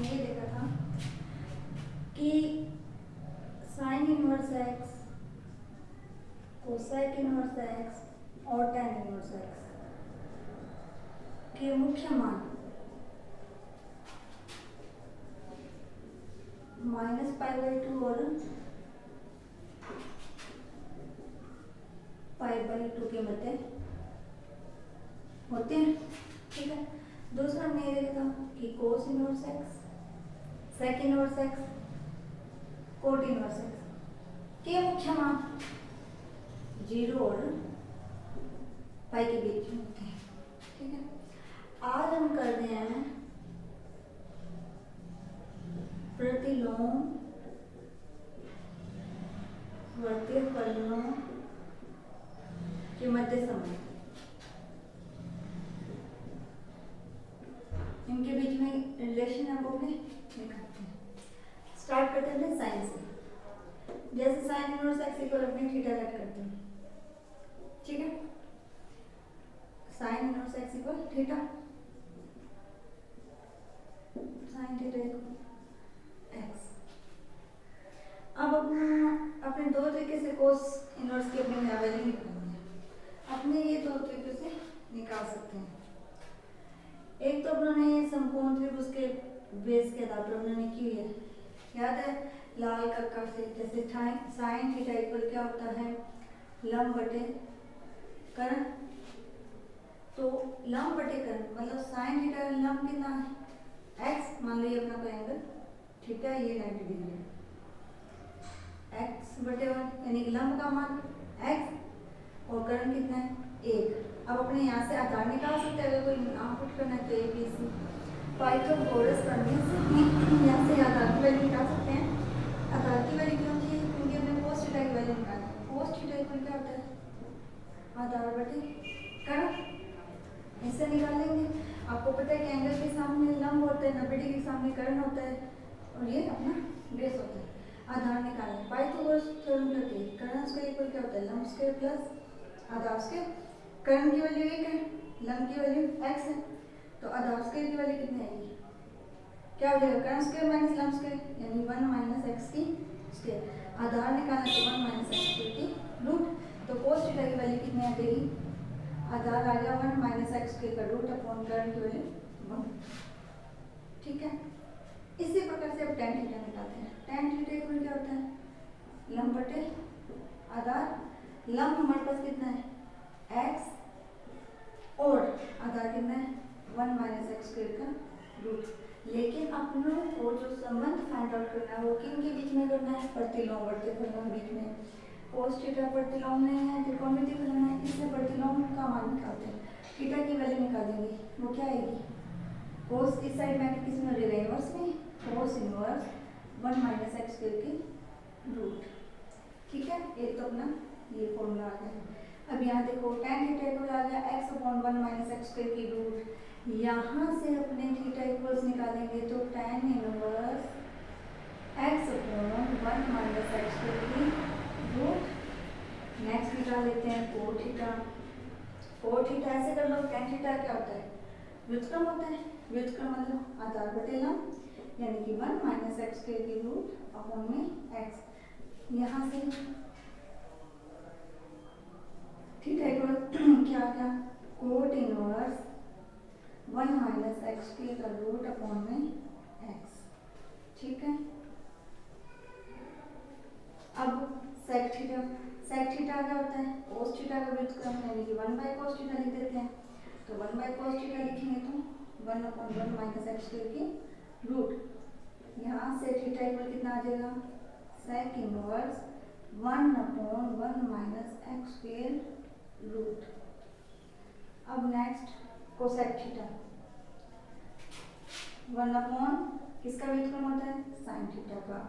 हमने ये देखा था कि sine inverse x, cosec inverse x और टेन इनवर्स एक्स के मुख्य मान -π/2 और π/2 के मध्य होते हैं। ठीक है। दूसरा हमने ये देखा कि cos inverse x, sec inverse x, cot inverse x के मुख्य मान 0 और पाई के बीच में होते हैं। ठीक है। आज हम कर रहे हैं प्रतिलोम वर्तीय फलनों के मध्य संबंध, इनके बीच में रिलेशन आपको निकालते हैं। स्टार्ट करते हैं साइन से। जैसे साइन इनवर्स एक्स इक्वल अपने थीटा लेट करते हैं। ठीक है। Sine inverse x equal theta, sine theta equal x. अब अपने दो तरीके से कोस इनवर्स की अपनी वैल्यू निकालनी है। अपने ये दो तरीके से निकाल सकते हैं। एक तो उन्होंने समकोण त्रिभुज के बेस के आधार पर उन्होंने की है, याद है लाल कक्का से। जैसे साइन थीटा इक्वल क्या होता है, लंब बटे कर्ण। तो लंब बटे कर्ण मतलब साइन थीटा लंब कितना है एक्स, मान लो ये अपना कोई एंगल थीटा, ये 90 डिग्री है, एक्स बटे 1 यानी लंब का मान एक्स और कर्ण कितना है 1। अब अपने यहाँ से आधार निकाल सकते हैं। अगर कोई नाम पुट करना है तो ए बी सी, पाइथागोरस प्रमेय से यहाँ से आधार की वैल्यू निकाल सकते हैं। आधार की वैल्यू क्यों चाहिए, क्योंकि हमने कोस थीटा की वैल्यू निकालनी है। कोस थीटा इक्वल क्या होता है आधार बटे कर्ण, इससे निकाल लेंगे। आपको पता है कि एंगल के सामने लंब होता है, 90 डिग्री के सामने कर्ण होता है और ये अपना बेस होता है। आधार निकालें। पाइथागोरस थ्योरम कहते हैं कर्ण स्क्वायर इक्वल क्या होता है लंब स्क्वायर प्लस आधार स्क्वायर। कर्ण की वैल्यू 1 है, लंब की वैल्यू x है, तो आधार स्क्वायर की वैल्यू कितनी आएगी, क्या हो जाएगा कर्ण स्क्वायर माइनस लंब स्क्वायर यानी 1 माइनस एक्स की स्क्वायर। आधार निकालना तो 1 माइनस एक्स स्क्वायर की रूट। तो कोस थीटा की वैल्यू कितनी आ जाएगी, आधार आ गया 1 माइनस एक्स स्क्वायर का रूट अपॉन कर्ण की वैल्यू 1। ठीक है। इसी प्रकार से अब tan थीटा निकालते हैं। tan थीटा इक्वल क्या होता है लंब बटे आधार। लंब हमारे पास कितना है x और आधार कितना है 1 माइनस एक्स स्क्वायर का रूट। लेकिन अपनों को जो संबंध फाइंड आउट करना है वो किन के बीच में करना है, प्रतिलोम वर्तीय फलनों के बीच में। कोस थीटा प्रतिलोम में है, त्रिकोणमितीय फलन है, इससे प्रतिलोम का मान निकालते हैं। थीटा की वैल्यू निकालेंगे, वो क्या आएगी कोस इस साइड में किस में रहेगा इनवर्स में, कोस इनवर्स 1 माइनस एक्स स्क्वायर की रूट। ठीक है। एक तो अपना ये फॉर्मूला आ गया। अब यहाँ देखो tan थीटा इक्वल आ गया x upon 1 minus x square की रूट। यहाँ से अपने थीटा इक्वल्स निकालेंगे तो tan inverse x upon 1 minus x square की रूट। नेक्स्ट निकाल लेते हैं कोट थीटा। कोट थीटा ऐसे कर लो, tan थीटा क्या होता है व्युत्क्रम होता है। व्युत्क्रम मतलब आधार बटे लंब यानी कि 1 माइनस एक्स स्क्वायर की रूट अपॉन में x। यहाँ से थीटा इक्वल क्या आ गया coat inverse 1 minus x square का रूट अपॉन में x। ठीक है। अब सेक थीटा, सेक थीटा क्या होता है कोस थीटा का व्युत्क्रम यानी कि 1 बाय कोस थीटा लिख देते हैं। तो 1 बाय कोस थीटा लिखेंगे तो 1 अपॉन 1 माइनस एक्स स्क्वायर की रूट। यहाँ से थीटा इक्वल कितना आ जाएगा sec inverse 1 upon 1 minus x square root. अब नेक्स्ट कोसेक थीटा 1 अपॉन किसका व्युत्क्रम होता है साइन थीटा का।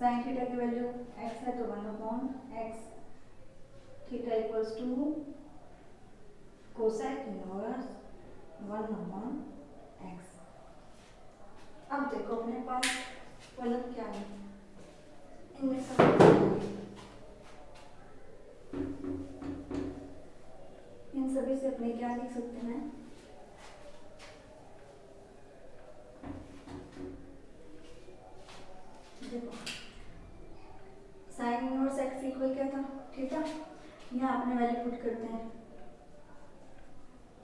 साइन थीटा की वैल्यू x है तो 1 upon x। Theta equals to cosec inverse 1 upon x। अब देखो अपने पास फलन क्या है, इनमें सब इन सभी से अपने क्या लिख सकते हैं देखो साइन इनवर्स एक्स इक्वल क्या था, थीटा। यहाँ अपने वैल्यू पुट करते हैं,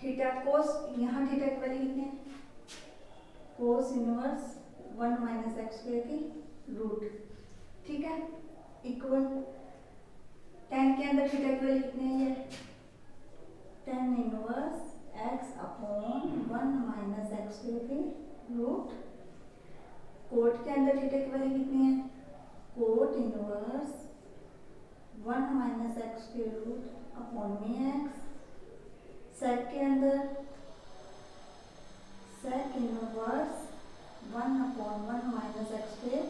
थीटा कोस, यहाँ थीटा की वैल्यू कितनी है, cos inverse 1 minus x square की रूट, ठीक है, इक्वल tan के अंदर थीटा की वैल्यू कितनी है, ये tan inverse x upon 1 minus x square की रूट, कोट के अंदर थीटा की वैल्यू कितनी है, cot inverse 1 minus x square root upon में एक्स, सेक के अंदर sec inverse 1 upon 1 minus x square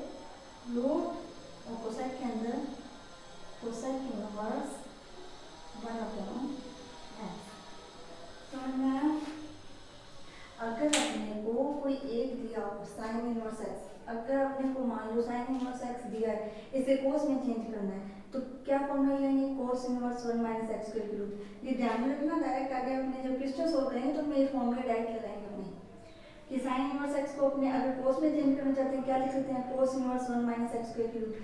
root, और कोसेक के अंदर कोसेक इनवर्स 1 अपॉन एक्स। समझ में आया? अगर अपने को कोई एक दिया हो साइन इनवर्स एक्स, अगर अपने को मान लो साइन इनवर्स एक्स दिया है, इसे कोस में चेंज करना है, तो क्या फॉर्मूला लेंगे, कोस इनवर्स 1 माइनस एक्स स्क्वायर की रूट। ये ध्यान में रखना, डायरेक्ट आगे अपने जब क्वेश्चन सोल्व करेंगे तो मैं ये फॉर्मूला डायरेक्ट लगाएंगे अपने कि साइन इनवर्स एक्स को अपने अगर कोस में चेंज करना चाहते हैं क्या लिख सकते हैं, cos inverse 1 minus x square की रूट।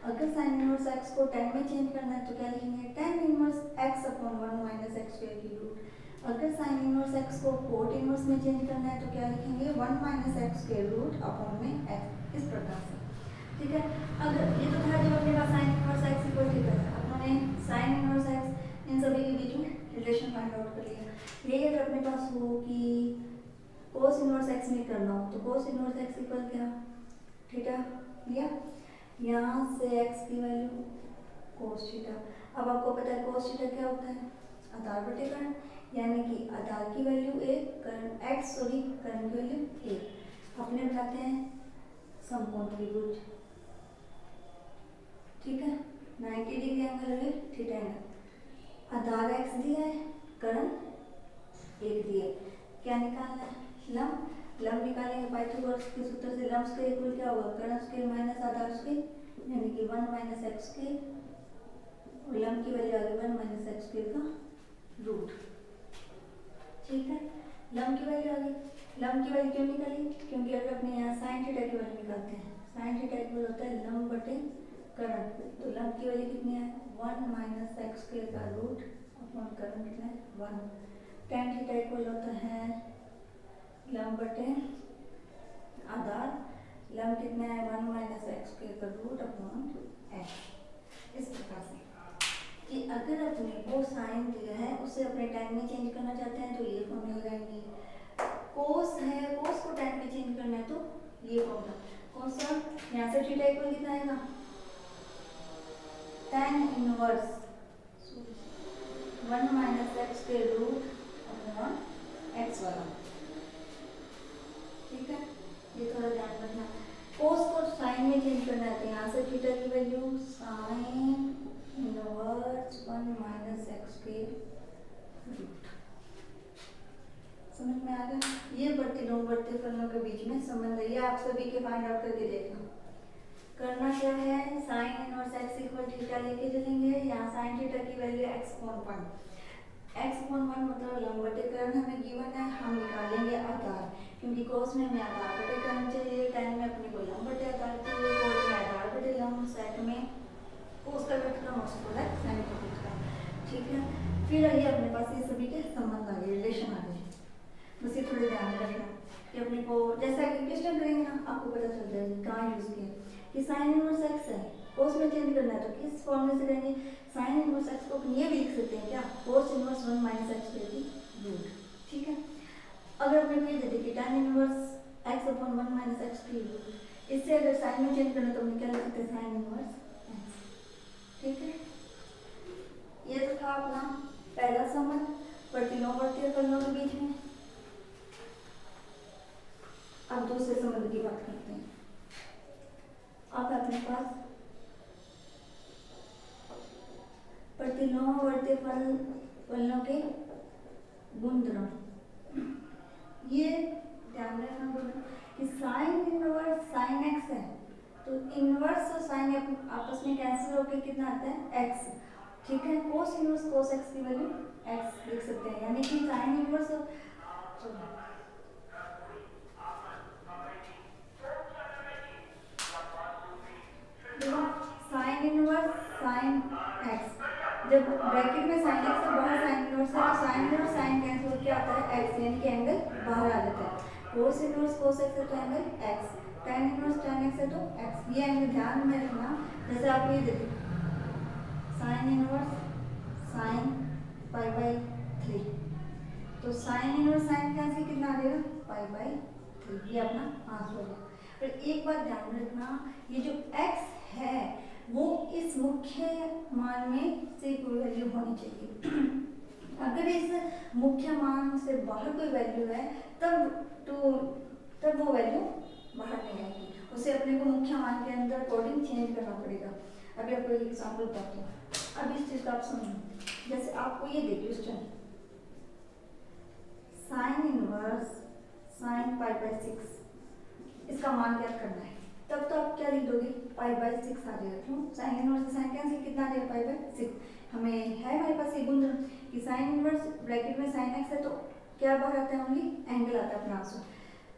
अगर साइन इनवर्स एक्स को tan में चेंज करना है तो क्या लिखेंगे, tan inverse x upon 1 minus x square की रूट। अगर साइन इनवर्स x को कोट इनवर्स में चेंज करना है तो क्या लिखेंगे, 1 minus x square root upon में x, इस प्रकार से, ठीक है। अगर ये तो था जब अपने पास sine inverse x equal theta था, अपने साइन इनवर्स x इन सभी के बीच में रिलेशन फाइंड आउट कर लिया। ये अगर अपने पास हो कि कोस इनवर्स x में करना हो तो कोस इनवर्स x इक्वल क्या, थीटा लिया, यहाँ से x की वैल्यू कोस थीटा। अब आपको पता है कोस थीटा क्या होता है, आधार बटे कर्ण, यानी कि आधार की वैल्यू एक, कर्ण x सॉरी कर्ण की वैल्यू एक, अपने बनाते हैं समकोण त्रिभुज, ठीक है, 90 डिग्री एंगल है थीटा एंगल, आधार x दिया है, कर्ण एक दिया है, क्या निकालना है, लंब, लंब निकालेंगे पाइथागोरस के सूत्र से, लंब स्क्वायर इक्वल क्या होगा, कर्ण स्क्वायर माइनस आधार स्क्वायर, यानी कि 1 माइनस एक्स स्क्वायर, और लंब की वैल्यू आ गई 1 माइनस एक्स स्क्वायर का रूट, ठीक है। लंब की वैल्यू आ गई, लंब की वैल्यू क्यों निकाली, क्योंकि अगर अपने यहाँ साइन थीटा की वैल्यू निकालते हैं, साइन थीटा इक्वल होता है लंब बटे कर्ण, तो लंब की वैल्यू कितनी है, 1 माइनस एक्स स्क्वायर का रूट अपॉन कर्ण कितना है 1, tan थीटा इक्वल होता है लंब बटे आधार, लंब कितना है 1 माइनस एक्स स्क्वायर का रूट अपॉन एक्स। इस प्रकार से कि अगर अपने को साइन दिया है उसे अपने टाइम में चेंज करना चाहते हैं तो ये फॉर्मूला लगाएंगे, कोस है कोस को टाइम में चेंज करना है तो ये फॉर्मूला, कौन सा, यहाँ से थीटा इक्वल कितना आएगा, tan inverse 1 minus x square root upon x वाला, ठीक है। ये थोड़ा ध्यान रखना, कोस को साइन में चेंज करना है तो यहाँ से थीटा की value sine inverse 1 minus x square root, समझ में आ गया। ये बढ़ती दोनों बढ़ते फलनों के बीच में संबंध है, ये आप सभी के फाइंड आउट करके देखना। करना क्या है, sine inverse x equal theta लेके चलेंगे, यहाँ साइन थीटा की value x upon 1, x upon 1 मतलब लंब बटे कर्ण हमें गिवन है, हम निकालेंगे आधार, क्योंकि कोस में हमें आधार बटे कर्ण चाहिए, tan में अपने को लंब बटे आधार चाहिए, कोस में आधार बटे लंब, सेक में कोस का घटक उसको है साइन का घटक, ठीक है। फिर आइए अपने पास ये सभी के संबंध आ गए, रिलेशन आ गए, बस ये थोड़े ध्यान रखना कि अपने को जैसा कि क्वेश्चन करेंगे ना आपको पता चल जाएगा कहाँ यूज किया, कि साइन इनवर्स एक्स है, कोस में चेंज करना है तो किस फॉर्म में से करेंगे, साइन इनवर्स एक्स को अपन ये भी लिख सकते हैं क्या, कोस इनवर्स 1 माइनस एक्स स्क्वायर की रूट, ठीक है। अगर अपने को ये दे दे कि tan inverse x upon 1 minus x की रूट, इससे अगर साइन में चेंज करना तो हम क्या लिख सकते हैं, साइन इनवर्स एक्स, ठीक है। ये तो था अपना पहला संबंध प्रतिलोमवर्ती फलनों के बीच में। अब दूसरे संबंध की बात करते हैं। अब अपने पास प्रतिलोमवर्ती फलनों के गुणधर्म, ये ध्यान रखना कि साइन इनवर्स साइन एक्स है तो इनवर्स और साइन आपस में कैंसिल होकर कितना आता है एक्स, ठीक है। कोस इनवर्स कोस एक्स की वैल्यू एक्स लिख सकते हैं, यानी कि साइन इनवर्स साइन एक्स, जब ब्रैकेट में साइन एक्स और बाहर साइन इनवर्स है तो साइन इनवर्स साइन कैंसिल होकर क्या आता है एक्स, यानी कि एंगल बाहर आ जाता है। कोस इनवर्स कोस एक्स है तो angle x, tan inverse tan x है तो एक्स। ये एंगल ध्यान में रखना। जैसे आपको ये देखिए sign inverse sine pi by 3, तो साइन इनवर्स साइन कैंसिल कितना आ जाएगा पाई बाई 3, ये अपना आंसर हो गया। फिर एक बात ध्यान में रखना, ये जो x है वो इस मुख्य मान में से कोई वैल्यू होनी चाहिए। अगर इस मुख्य मान से बाहर कोई वैल्यू है तब वो वैल्यू बाहर नहीं आएगी, उसे अपने को मुख्य मान के अंदर कोडिंग चेंज करना पड़ेगा। अभी आपको एक एग्जाम्पल बताती हूँ। अब इस चीज का आप समझो, जैसे आपको ये देखिए question sign inverse sine pi by 6, इसका मान क्या करना है, तब तो आप क्या लिख दोगे पाई बाई 6 आ जाएगा। क्यों, साइन इनवर्स से साइन कैंसिल कितना आ जाएगा पाई बाई 6। हमें है हमारे पास एक गुण कि साइन इनवर्स ब्रैकेट में साइन एक्स है तो क्या बाहर आता है ओनली एंगल आता है अपना आंसर।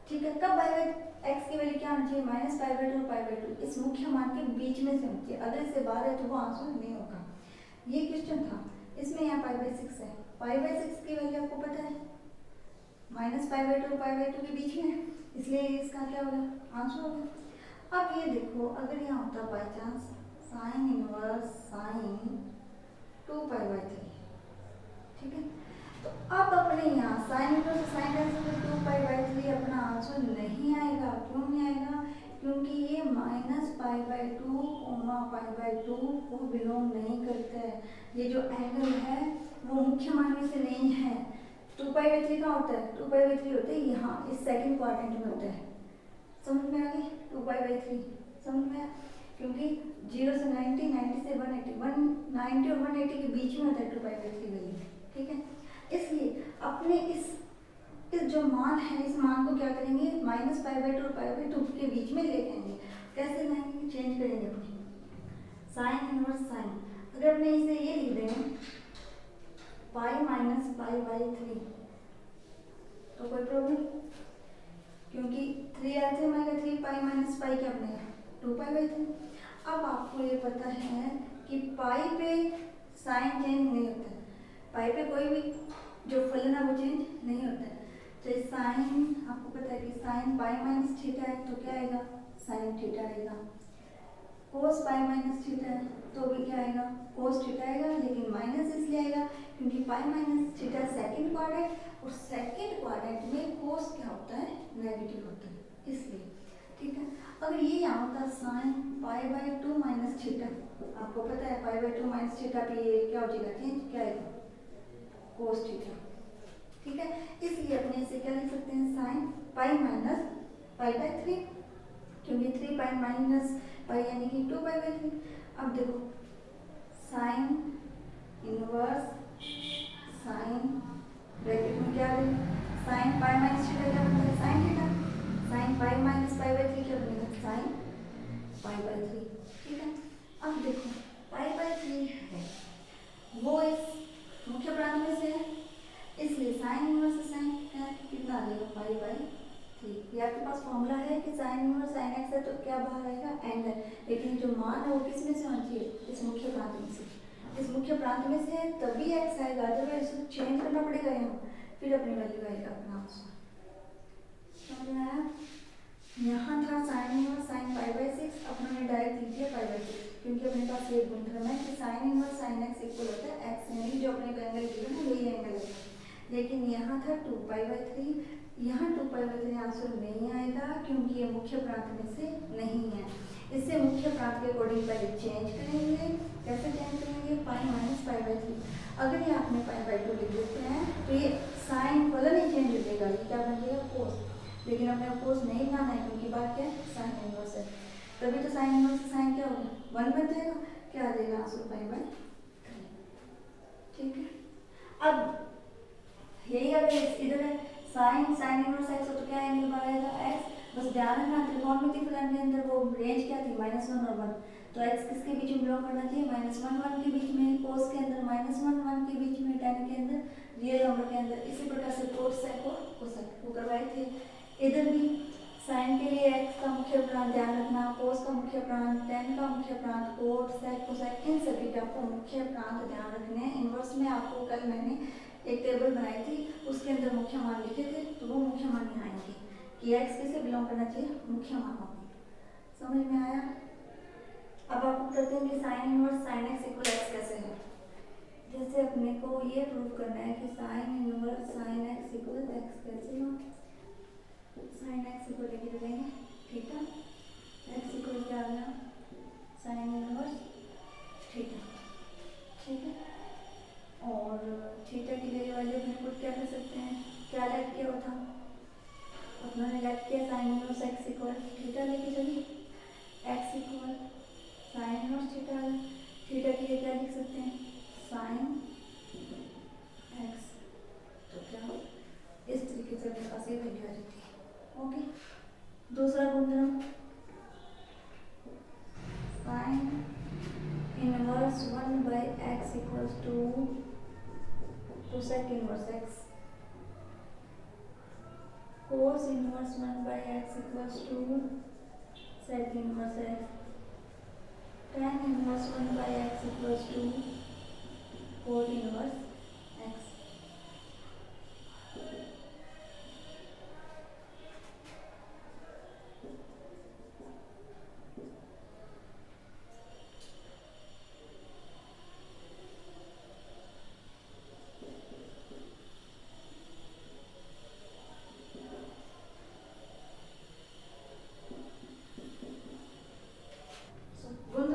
ठीक है, कब पाई बाई एक्स की वैल्यू क्या होनी चाहिए माइनस पाई बाई 2 और पाई बाई 2 इस मुख्य मान के बीच में से होनी चाहिए, अगर इससे बाहर है तो वो आंसर नहीं होगा। ये क्वेश्चन था, इसमें यहाँ पाई बाई 6 है, पाई बाई 6 की वैल्यू आपको पता है minus pi by 2 pi by 2 के बीच में है, इसलिए इसका क्या होगा आंसर होगा। अब ये देखो अगर यहाँ होता by chance sign inverse sign 2 pi by 3, ठीक है, तो अब अपने यहाँ sign inverse sign cancel 2 pi by 3 अपना आंसर नहीं आएगा। क्यों नहीं आएगा, क्योंकि ये minus pi by 2 pi by 2 को बिलोंग नहीं करता है। ये जो एंगल है वो मुख्य मान में से नहीं है। 2 पाई बाई 3 कहाँ होता है, 2 पाई बाई 3 होता है यहाँ इस सेकंड क्वाड्रेंट में होता है। समझ में आ गई 2 पाई बाई 3, समझ में आया, क्योंकि 0 से 90 90 से 180 190 और 180 के बीच में होता है 2 पाई बाई 3 वैल्यू, ठीक है। इसलिए अपने इस जो मान है इस मान को क्या करेंगे माइनस पाई बाई 2 और पाई बाई 2 के बीच में ले आएंगे। कैसे लाएंगे, चेंज करेंगे अपनी साइन इनवर्स साइन, अगर अपने इसे ये लिख देंगे पाई माइनस पाई बाई 3 तो कोई प्रॉब्लम, क्योंकि 3 आते हैं 3 पाई माइनस पाई क्या बनेगा 2 पाई बाई 3। अब आपको ये पता है कि पाई पे साइन चेंज नहीं होता है, पाई पे कोई भी जो फलन है वो चेंज नहीं होता है। तो साइन आपको पता है कि साइन पाई माइनस थीटा है तो क्या आएगा साइन थीटा आएगा, कोस पाई माइनस थीटा है तो भी क्या आएगा कोस थीटा आएगा, लेकिन माइनस इसलिए आएगा क्योंकि pi minus theta second quadrant और सेकंड क्वाड्रेंट में कोस क्या होता है नेगेटिव होता है इसलिए, ठीक है। अगर ये यहाँ होता sine pi by 2 minus theta, आपको पता है पाई बाई 2 माइनस थीटा पे ये क्या हो जाएगा चेंज, क्या आएगा कोस थीटा, ठीक है। इसलिए अपने इसे क्या लिख सकते हैं sine pi minus pi by 3, क्योंकि 3 पाई माइनस पाई यानी कि 2 पाई बाई 3। अब देखो साइन इनवर्स साइन ब्रैकेट में क्या है साइन पाई माइनस थीटा क्या बनता है sine theta, sine pi minus pi by 3 क्या बनेगा साइन पाई बाई 3, ठीक है। अब देखो पाई बाई 3 है वो इस मुख्य प्रांत में से है, इसलिए साइन इनवर्स साइन कितना आ जाएगा पाई बाई 3। ये आपके पास फॉर्मूला है कि साइन इनवर्स साइन एक्स है तो क्या बाहर आएगा एंगल, लेकिन जो मान है वो किस में से होना चाहिए इस मुख्य प्रांत में से, इस मुख्य प्रांत में से है तभी एक्स आएगा, अदरवाइज इसको चेंज करना पड़ेगा यहाँ फिर अपनी वैल्यू आएगा अपना आंसर। समझ में आया, यहाँ था sign inverse sine pi by 6, अपने ने डायरेक्ट लिख दिया पाई बाई 6 क्योंकि अपने पास ये गुणधर्म है कि sine inverse sine x equal होता है एक्स, यानी जो अपने को एंगल दिया ना वही एंगल है। लेकिन यहाँ था 2 पाई बाई 3, यहाँ 2 पाई बाई 3 आंसर नहीं आएगा क्योंकि ये मुख्य प्रांत में से नहीं है। इससे मुख्य प्रांत के अकॉर्डिंग पहले चेंज करेंगे, कैसे चेंज करेंगे पाई माइनस पाई बाई 3, अगर ये आपने पाई बाई 2 लिख देते हैं तो ये साइन फलन ही चेंज हो जाएगा, ये क्या बन जाएगा कोस, लेकिन अपने कोस नहीं बनाना है क्योंकि बात क्या है साइन इनवर्स है, तभी तो साइन इनवर्स से साइन क्या होगा 1 बन जाएगा, क्या आ जाएगा आंसर पाई बाई 3, ठीक है। अब यही अगर इधर है साइन साइन इनवर्स एक्स हो तो क्या एंगल बाहर आएगा एक्स, बस ध्यान रखना त्रिकोणमिति फलन के अंदर वो रेंज क्या थी -1 और 1, तो एक्स किसके बीच में बिलोंग करना चाहिए -1 1 के बीच में, कोस के अंदर -1 1 के बीच में, tan के अंदर रियल नंबर के अंदर, इसी प्रकार से कोस सेक और कोसेक वो करवाए थे। इधर भी साइन के लिए एक्स का मुख्य प्रांत ध्यान रखना, कोस का मुख्य प्रांत, टेन का मुख्य प्रांत, कोट, सेक, कोसेक, इन सभी के आपको मुख्य प्रांत ध्यान रखने हैं। इनवर्स में आपको कल मैंने एक टेबल बनाई थी, उसके अंदर मुख्य मान लिखे थे, तो वो मुख्य मान यहाँ आएंगे कि एक्स किसे बिलोंग करना चाहिए, मुख्य मानों को। समझ में आया? अब आप करते हैं कि sine inverse sine x equal x कैसे है। जैसे अपने को ये प्रूव करना है कि sine inverse sine x equal x कैसे हो। साइन एक्स इक्वल लिख देंगे, ठीक है। एक्स इक्वल क्या आ गया, साइन इनवर्स थीटा, ठीक है। और थीटा की जगह वाले अपने को क्या कर सकते हैं, क्या लेट किया था अपने लेट किया sign inverse x equal theta लेके चलिए, x equal sine inverse theta है। थीटा की जगह क्या लिख सकते हैं, साइन एक्स। तो क्या इस तरीके से अपने पास ये वैल्यू आ जाती है। ओके, दूसरा गुणधर्म sine inverse 1/x equals to cosec inverse x, cos inverse 1/x equals to sec inverse x, tan inverse 1/x equals to cot inverse x।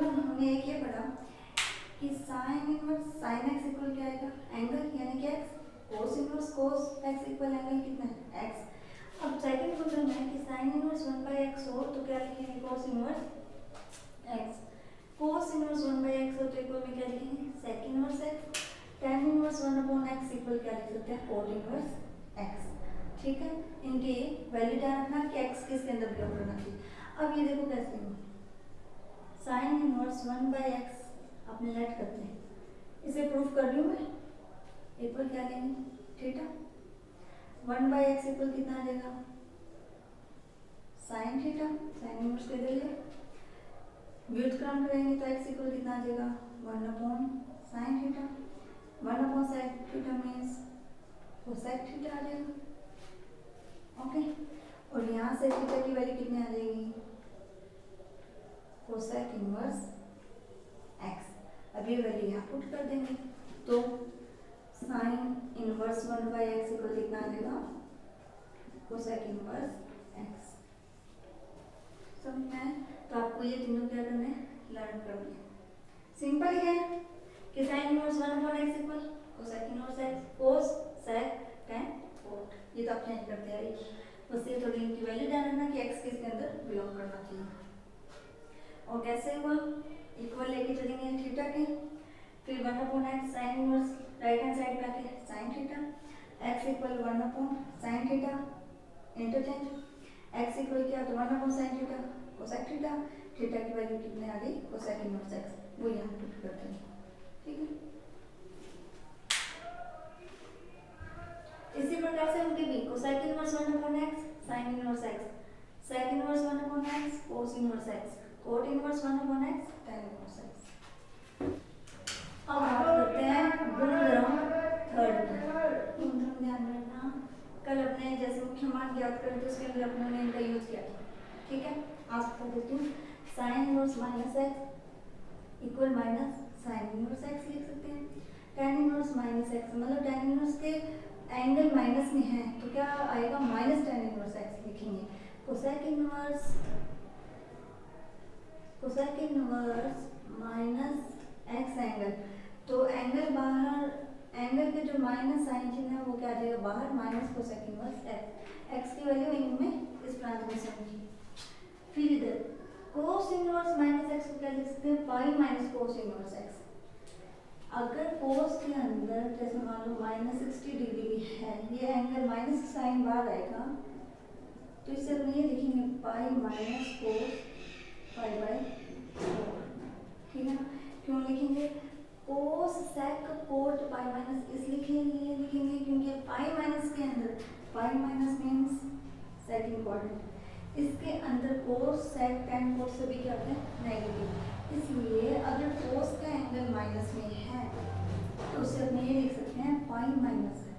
हमने एक ये पढ़ा कि sine inverse sine x equal क्या आएगा, एंगल यानी कि x, cos inverse cos x equal angle कितना है, एक्स। अब सेकंड क्वेश्चन है कि साइन इनवर्स 1/x हो तो क्या लिखेंगे, cos inverse x. Cos inverse 1/x हो तो इक्वल में क्या लिखेंगे, sec inverse x. tan inverse 1/x equal क्या लिख सकते हैं, कोट इनवर्स एक्स, ठीक है। इनकी वैल्यू ध्यान रखना कि एक्स किसके अंदर बिलोंग करना चाहिए। अब ये देखो कैसे होगा, साइन इनवर्स 1/x अपने लेट करते हैं, इसे प्रूफ कर रही हूँ मैं, इक्वल क्या लेंगे, थीटा। 1/x इक्वल कितना आ जाएगा, साइन थीटा, साइन इनवर्स के लिए व्युत्क्रम करेंगे तो x इक्वल कितना आ जाएगा, 1/sin theta. 1/sec theta means cosec theta आ जाएगा, ओके। और यहाँ से थीटा की वैल्यू कितनी आ जाएगी, कोसेक इनवर्स x। अब ये वैल्यू यहाँ पुट कर देंगे तो साइन इनवर्स 1/x इक्वल कितना आ जाएगा, कोसेक इनवर्स x। समझ में आया? तो आपको ये तीनों क्या करना है, लर्न करना है। सिंपल है कि sine inverse 1/x equal cosec inverse x, कोस सेक tan कोट, ये तो आप चेंज करते हैं। बस ये थोड़ी इनकी वैल्यू ध्यान रखना कि x किसके अंदर बिलोंग करना चाहिए। और कैसे हुआ, इक्वल लेके चलेंगे थीटा के, फिर 1/x sine inverse right hand side पे आके sine theta, x equal 1/sin theta, interchange x equal क्या तो 1/sin theta cosec theta, theta की वैल्यू कितने आ गई, कोसेक इनवर्स x, वो यहाँ पुट करते हैं, ठीक है। इसी प्रकार से उनके भी cosec inverse 1/x sine inverse x, sec inverse 1/x cos inverse x, cot inverse 1/x tan inverse x। अब बात करते हैं गुणधर्म थर्ड में। गुणधर्म ध्यान रखना, कल अपने जैसे मुख्य मान ज्ञात करें तो उसके अंदर अपने इनका यूज किया था, ठीक है। आज बता देती हूँ, sign inverse -x equal minus sine inverse x लिख सकते हैं। tan इनवर्स -x मतलब tan इनवर्स के एंगल माइनस में है तो क्या आएगा, माइनस tan इनवर्स x लिखेंगे। Cosec inverse minus x angle, तो एंगल बाहर, एंगल के जो माइनस साइन चिन्ह है वो क्या आ जाएगा बाहर, माइनस कोसेक इनवर्स x की वैल्यू इनमें इस प्रांत में समझिए। फिर इधर कोस इनवर्स -x को क्या लिख सकते हैं, पाई माइनस कोस इनवर्स x। अगर कोस के अंदर जैसे मान लो -60 डिग्री है, ये एंगल माइनस साइन बाहर आएगा तो इसे हम ये लिखेंगे pi minus cos pi by 4, ठीक है। क्यों लिखेंगे, कोस सेक कोट पाई माइनस इस लिखेंगे क्योंकि पाई माइनस के अंदर, पाई माइनस मीन्स सेक इम्पॉर्टेंट, इसके अंदर कोस सेक टेन कोस से भी क्या होते हैं नेगेटिव, इसलिए अगर कोस का एंगल माइनस में है तो उसे अपने ये लिख सकते हैं पाई माइनस है,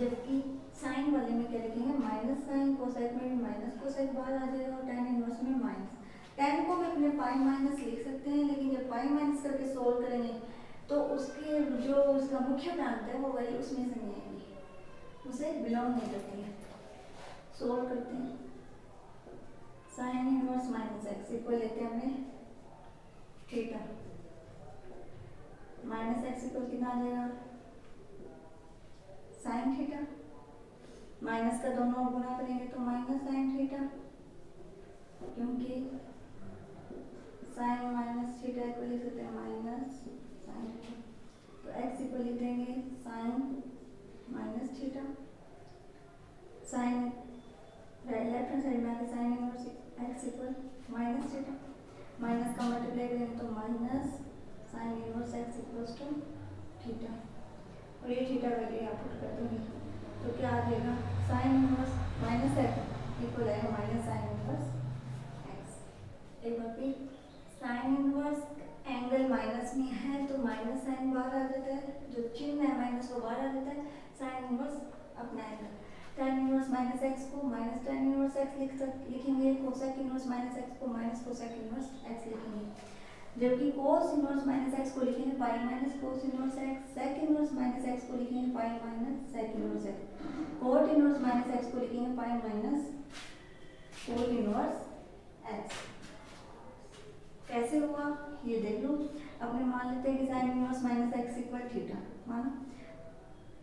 जबकि साइन वाले में क्या लिखेंगे माइनस साइन, कोसेक में भी माइनस कोसेक बाहर आ जाएगा और टेन इनवर्स में माइनस। टेन को भी अपने पाई माइनस लिख सकते हैं, लेकिन जब पाई माइनस करके सोल्व करेंगे तो उसके जो उसका मुख्य प्रांत है वो वही उसमें से नहीं आएगी, उसे बिलोंग नहीं करती है। सोल्व करते हैं, sine inverse minus x equal लेते हैं हमने थीटा, माइनस एक्स इक्वल कितना आ जाएगा साइन थीटा, माइनस का दोनों गुना करेंगे तो माइनस साइन थीटा, क्योंकि साइन माइनस थीटा इक्वल लिख सकते हैं माइनस साइन, तो एक्स इक्वल लिख देंगे sine minus theta, sine left hand side में आके sine inverse x equal minus theta, minus का मल्टीप्लाई करेंगे तो minus sine inverse x equals to theta, और ये थीटा वैल्यू यहाँ पुट कर दूंगी तो क्या आ जाएगा sine inverse minus x equal आएगा माइनस साइन इनवर्स एक्स। एक बार फिर साइन इनवर्स एंगल माइनस में है तो माइनस साइन बाहर आ जाता है, जो चिन्ह है माइनस वो बाहर आ जाता है, साइन इनवर्स अपना angle, tan inverse minus x को माइनस tan इनवर्स एक्स लिखेंगे, कोसेक इनवर्स माइनस एक्स को माइनस कोसेक इनवर्स एक्स लिखेंगे, जबकि कोस इनवर्स माइनस एक्स को लिखेंगे pi minus cos inverse x, sec inverse minus x को लिखेंगे pi minus sec inverse x, cot inverse minus x को लिखेंगे pi minus cot inverse x. कैसे हुआ ये देख लो, अपने मान लेते हैं कि sine inverse minus x equal theta, माना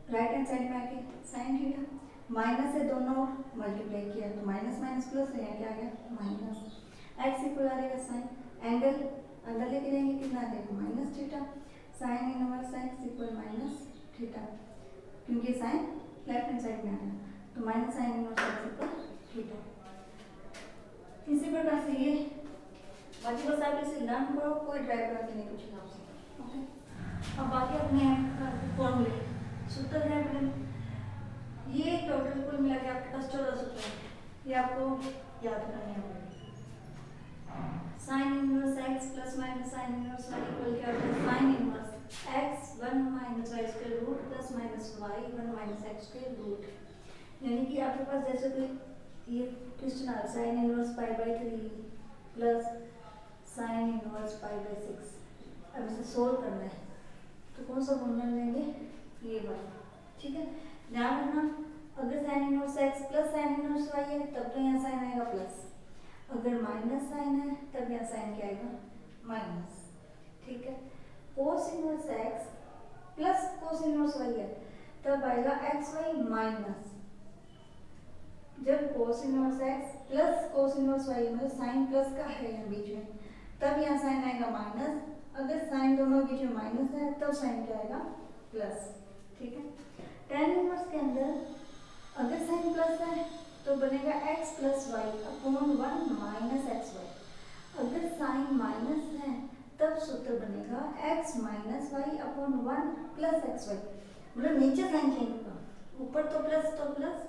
राइट हैंड साइड में आके साइन थीटा, माइनस से दोनों मल्टीप्लाई किया तो माइनस माइनस प्लस है, क्या आ गया माइनस, एक्स इक्वल आ जाएगा साइन, एंगल अंदर लेके जाएंगे कितना आ जाएगा minus theta, sign inverse x equal minus theta, क्योंकि साइन लेफ्ट हैंड साइड में आ गया तो minus sine inverse x equal theta. इसी प्रकार से ये बाकी बस आप इसे लर्न करो, कोई ड्राइव करके नहीं पूछेगा आपसे, ओके। अब बाकी अपने फॉर्मूले सूत्र है अपने, ये टोटल कुल मिला के आपके पास 14 सूत्र है, ये आपको याद करने होंगे। Sine inverse x plus minus sine inverse y equal क्या होता है sine inverse x 1 minus y square root plus minus y 1 minus x square root, यानी कि आपके पास जैसे कोई ये क्वेश्चन आ sine inverse pi by 3 plus sine inverse pi by 6, अब इसे सोल्व करना है तो कौन सा फॉर्मूला लेंगे ये वाला, ठीक है। ध्यान रखना अगर sine inverse x plus sine inverse y है तब तो यहाँ साइन आएगा प्लस, अगर माइनस साइन है तब यहाँ साइन क्या आएगा माइनस, ठीक है। Cos inverse x plus cos inverse y है तब आएगा एक्स वाई माइनस, जब cos inverse x plus cos inverse y मतलब साइन प्लस का है यहाँ बीच में तब यहाँ साइन आएगा माइनस, अगर साइन दोनों बीच में माइनस है तब साइन क्या आएगा प्लस, ठीक है। tan इनवर्स के अंदर अगर साइन प्लस है तो बनेगा x plus y upon 1 minus x y, अगर साइन माइनस है तब सूत्र बनेगा x minus y upon 1 plus x y, मतलब नीचे साइन चेंज होगा, ऊपर तो प्लस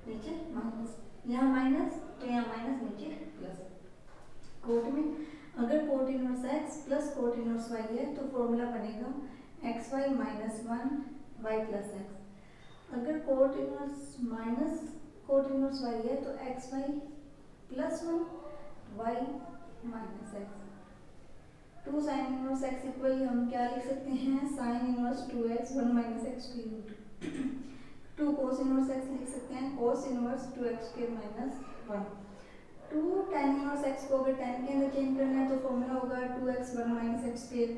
नीचे माइनस, यहाँ माइनस तो यहाँ माइनस नीचे प्लस। कोट में अगर cot inverse x plus cot inverse y है तो फॉर्मूला बनेगा x y minus 1 y plus x, अगर cot inverse minus cot inverse y है तो x y plus 1 y minus x. 2 sine inverse x equal हम क्या लिख सकते हैं sine inverse 2x 1 minus x square root, 2 cos inverse x लिख सकते हैं cos inverse 2x square minus 1, 2 tan inverse x को अगर tan के अंदर चेंज करना है तो फॉर्मूला होगा 2x 1 minus x square,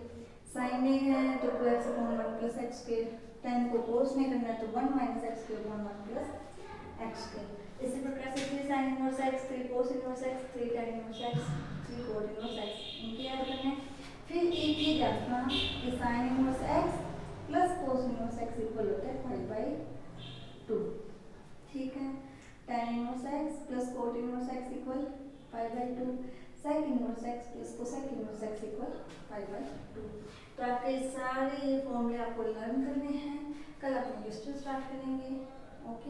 sign में है तो 2x upon 1 plus x square, tan को कोस में करना है तो 1 minus x square upon 1 plus x square. इसी प्रकार से 3 sin inverse x 3 cos inverse x 3 tan inverse x 3 cot inverse x इनके याद करने हैं। फिर एक ये याद रखना कि sin inverse x plus cos inverse x equal होता है पाई बाई 2, ठीक है। tan inverse x plus cot inverse x equal pi by 2, sec inverse x plus cosec inverse x equal pi by 2। तो आपके सारे ये फॉर्मूले आपको लर्न करने हैं, कल अपने क्वेश्चन स्टार्ट करेंगे, ओके।